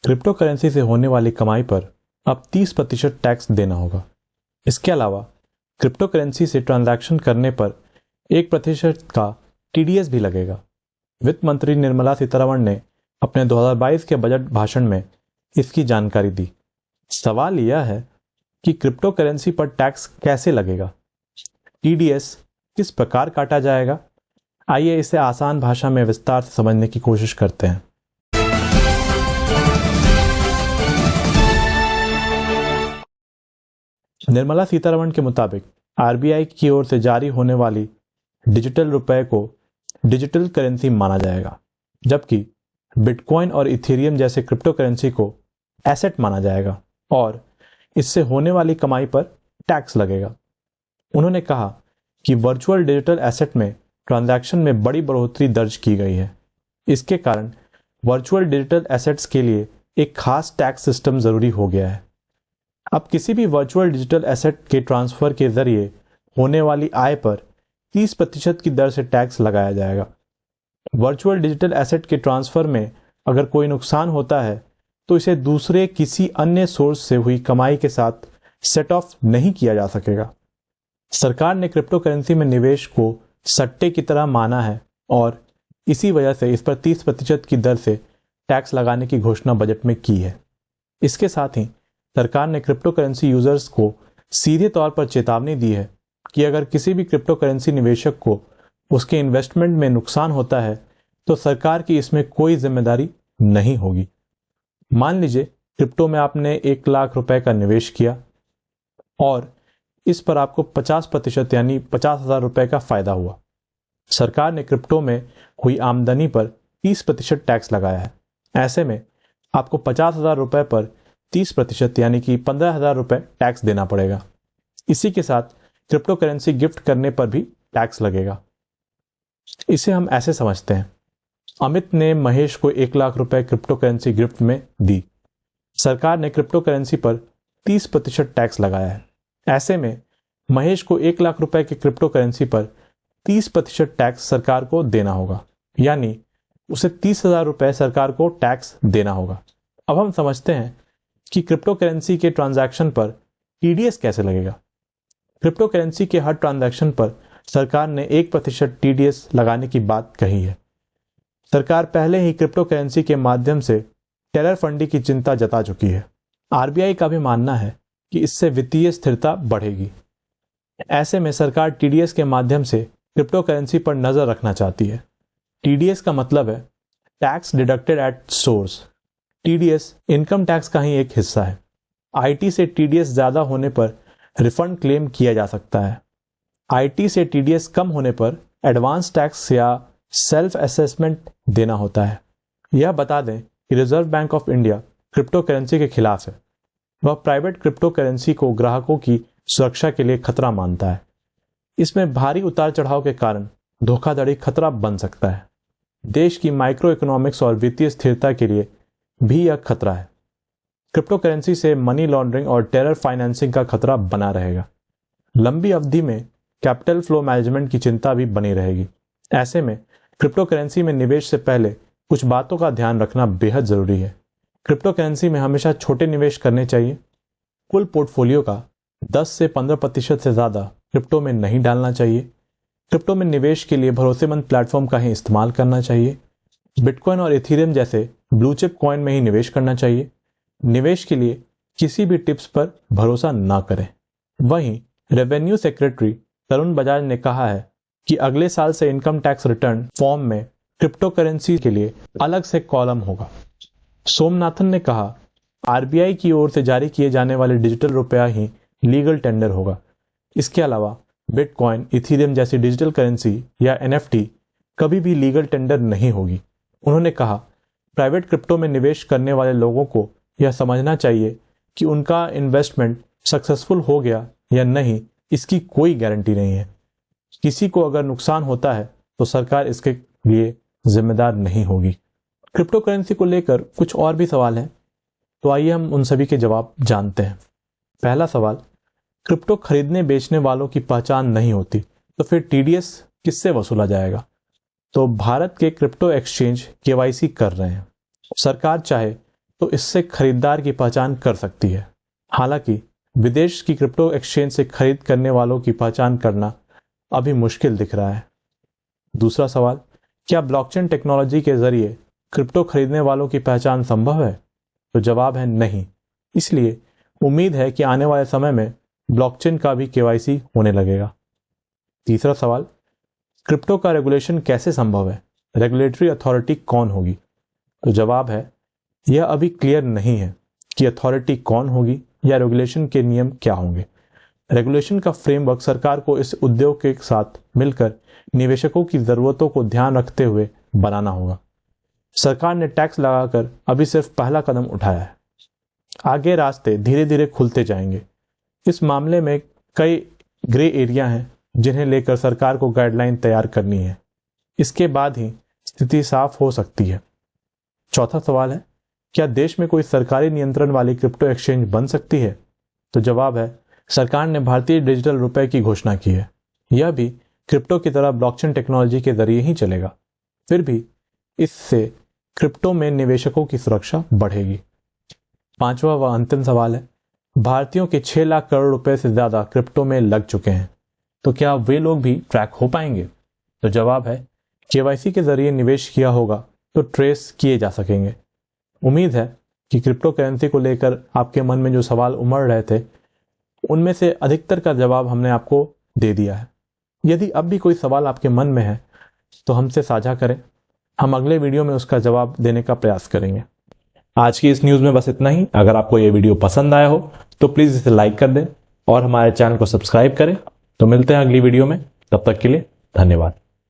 Crypto currency से होने वाली कमाई पर अब 30% टैक्स देना होगा। इसके अलावा क्रिप्टो करेंसी से ट्रांजैक्शन करने पर 1% का TDS भी लगेगा। वित्त मंत्री निर्मला सीतारमण ने अपने 2022 के बजट भाषण में इसकी जानकारी दी। सवाल यह है कि क्रिप्टो करेंसी पर टैक्स कैसे लगेगा, TDS किस प्रकार काटा जाएगा। आइए इसे आसान भाषा में विस्तार से समझने की कोशिश करते हैं। निर्मला सीतारमण के मुताबिक RBI की ओर से जारी होने वाली डिजिटल रुपए को डिजिटल करेंसी माना जाएगा, जबकि बिटकॉइन और इथेरियम जैसे क्रिप्टो करेंसी को एसेट माना जाएगा और इससे होने वाली कमाई पर टैक्स लगेगा। उन्होंने कहा कि वर्चुअल डिजिटल एसेट में ट्रांजैक्शन में बड़ी बढ़ोतरी दर्ज की गई है। इसके कारण वर्चुअल डिजिटल एसेट्स के लिए एक खास टैक्स सिस्टम जरूरी हो गया है। अब किसी भी वर्चुअल डिजिटल एसेट के ट्रांसफर के जरिए होने वाली आय पर 30% की दर से टैक्स लगाया जाएगा। वर्चुअल डिजिटल एसेट के ट्रांसफर में अगर कोई नुकसान होता है तो इसे दूसरे किसी अन्य सोर्स से हुई कमाई के साथ सेट ऑफ नहीं किया जा सकेगा। सरकार ने क्रिप्टो करेंसी में निवेश को सट्टे की तरह माना है और इसी वजह से इस पर 30% की दर से टैक्स लगाने की घोषणा बजट में की है। इसके साथ ही सरकार ने क्रिप्टो करेंसी यूजर्स को सीधे तौर पर चेतावनी दी है कि अगर किसी भी क्रिप्टो करेंसी निवेशक को उसके इन्वेस्टमेंट में नुकसान होता है तो सरकार की इसमें कोई जिम्मेदारी नहीं होगी। मान लीजिए क्रिप्टो में आपने 1 लाख रुपए का निवेश किया और इस पर आपको 50% यानी 50,000 रुपए का फायदा हुआ। सरकार ने क्रिप्टो में हुई आमदनी पर 30% टैक्स लगाया है। ऐसे में आपको 50,000 रुपए पर 30% यानी कि 15,000 रुपए टैक्स देना पड़ेगा। इसी के साथ क्रिप्टो करेंसी गिफ्ट करने पर भी टैक्स लगेगा। इसे हम ऐसे समझते हैं, अमित ने महेश को 1 लाख रुपए क्रिप्टो करेंसी गिफ्ट में दी। सरकार ने क्रिप्टो करेंसी पर 30% टैक्स लगाया है। ऐसे में महेश को 1 लाख रुपए के क्रिप्टो करेंसी पर 30% टैक्स सरकार को देना होगा, यानी उसे 30,000 रुपए सरकार को टैक्स देना होगा। अब हम समझते हैं कि क्रिप्टो करेंसी के ट्रांजैक्शन पर TDS कैसे लगेगा। क्रिप्टो करेंसी के हर ट्रांजैक्शन पर सरकार ने 1% TDS लगाने की बात कही है। सरकार पहले ही क्रिप्टो करेंसी के माध्यम से टेरर फंडिंग की चिंता जता चुकी है। RBI का भी मानना है कि इससे वित्तीय स्थिरता बढ़ेगी। ऐसे में सरकार TDS के माध्यम से क्रिप्टो करेंसी पर नजर रखना चाहती है। TDS का मतलब है tax deducted at source. TDS income tax का ही एक हिस्सा है। IT से TDS ज्यादा होने पर रिफंड क्लेम किया जा सकता है। IT से TDS कम होने पर एडवांस टैक्स या सेल्फ असेसमेंट देना होता है। यह बता दें कि reserve bank of India crypto currency के खिलाफ है। वह प्राइवेट क्रिप्टो करेंसी को ग्राहकों की सुरक्षा के लिए खतरा मानता है। इसमें भारी उतार चढ़ाव के कारण धोखाधड़ी खतरा बन सकता है। देश की माइक्रो इकोनॉमिक्स और वित्तीय स्थिरता के लिए भी यह खतरा है। क्रिप्टो करेंसी से मनी लॉन्ड्रिंग और टेरर फाइनेंसिंग का खतरा बना रहेगा। लंबी अवधि में कैपिटल फ्लो मैनेजमेंट की चिंता भी बनी रहेगी। ऐसे में क्रिप्टो करेंसी में निवेश से पहले कुछ बातों का ध्यान रखना बेहद जरूरी है। क्रिप्टो करेंसी में हमेशा छोटे निवेश करने चाहिए। कुल पोर्टफोलियो का 10 से 15% से ज्यादा क्रिप्टो में नहीं डालना चाहिए। क्रिप्टो में निवेश के लिए भरोसेमंद प्लेटफॉर्म का ही इस्तेमाल करना चाहिए। बिटकॉइन और इथेरियम जैसे ब्लू चिप कॉइन में ही निवेश करना चाहिए। निवेश के लिए किसी भी टिप्स पर भरोसा ना करें। वहीं रेवेन्यू सेक्रेटरी तरुण बजाज ने कहा है कि अगले साल से इनकम टैक्स रिटर्न फॉर्म में क्रिप्टो करेंसी के लिए अलग से कॉलम होगा। सोमनाथन ने कहा, RBI की ओर से जारी किए जाने वाले डिजिटल रुपया ही लीगल टेंडर होगा। इसके अलावा बिटकॉइन, इथेरियम जैसी डिजिटल करेंसी या NFT कभी भी लीगल टेंडर नहीं होगी। उन्होंने कहा, प्राइवेट क्रिप्टो में निवेश करने वाले लोगों को यह समझना चाहिए कि उनका इन्वेस्टमेंट सक्सेसफुल हो गया या नहीं, इसकी कोई गारंटी नहीं है। किसी को अगर नुकसान होता है तो सरकार इसके लिए जिम्मेदार नहीं होगी। क्रिप्टो करेंसी को लेकर कुछ और भी सवाल हैं, तो आइए हम उन सभी के जवाब जानते हैं। पहला सवाल, क्रिप्टो खरीदने बेचने वालों की पहचान नहीं होती तो फिर TDS किससे वसूला जाएगा? तो भारत के क्रिप्टो एक्सचेंज KYC कर रहे हैं। सरकार चाहे तो इससे खरीदार की पहचान कर सकती है। हालांकि विदेश की क्रिप्टो एक्सचेंज से खरीद करने वालों की पहचान करना अभी मुश्किल दिख रहा है। दूसरा सवाल, क्या ब्लॉकचेन टेक्नोलॉजी के जरिए क्रिप्टो खरीदने वालों की पहचान संभव है? तो जवाब है नहीं। इसलिए उम्मीद है कि आने वाले समय में ब्लॉकचेन का भी केवाईसी होने लगेगा। तीसरा सवाल, क्रिप्टो का रेगुलेशन कैसे संभव है? रेगुलेटरी अथॉरिटी कौन होगी? तो जवाब है यह अभी क्लियर नहीं है कि अथॉरिटी कौन होगी या रेगुलेशन के नियम क्या होंगे। रेगुलेशन का फ्रेमवर्क सरकार को इस उद्योग के साथ मिलकर निवेशकों की जरूरतों को ध्यान रखते हुए बनाना होगा। सरकार ने टैक्स लगाकर अभी सिर्फ पहला कदम उठाया है, आगे रास्ते धीरे धीरे खुलते जाएंगे। इस मामले में कई ग्रे एरिया हैं जिन्हें लेकर सरकार को गाइडलाइन तैयार करनी है। इसके बाद ही स्थिति साफ हो सकती है। चौथा सवाल है, क्या देश में कोई सरकारी नियंत्रण वाली क्रिप्टो एक्सचेंज बन सकती है? तो जवाब है सरकार ने भारतीय डिजिटल रुपए की घोषणा की है। यह भी क्रिप्टो की तरह ब्लॉकचेन टेक्नोलॉजी के जरिए ही चलेगा। फिर भी इससे क्रिप्टो में निवेशकों की सुरक्षा बढ़ेगी। पांचवा व अंतिम सवाल है, भारतीयों के 6 लाख करोड़ रुपए से ज्यादा क्रिप्टो में लग चुके हैं, तो क्या वे लोग भी ट्रैक हो पाएंगे? तो जवाब है केवाईसी के जरिए निवेश किया होगा तो ट्रेस किए जा सकेंगे। उम्मीद है कि क्रिप्टो करेंसी को लेकर आपके मन में जो सवाल उमड़ रहे थे उनमें से अधिकतर का जवाब हमने आपको दे दिया है। यदि अब भी कोई सवाल आपके मन में है तो हमसे साझा करें, हम अगले वीडियो में उसका जवाब देने का प्रयास करेंगे। आज की इस न्यूज़ में बस इतना ही। अगर आपको ये वीडियो पसंद आया हो तो प्लीज़ इसे लाइक कर दें और हमारे चैनल को सब्सक्राइब करें। तो मिलते हैं अगली वीडियो में, तब तक के लिए धन्यवाद।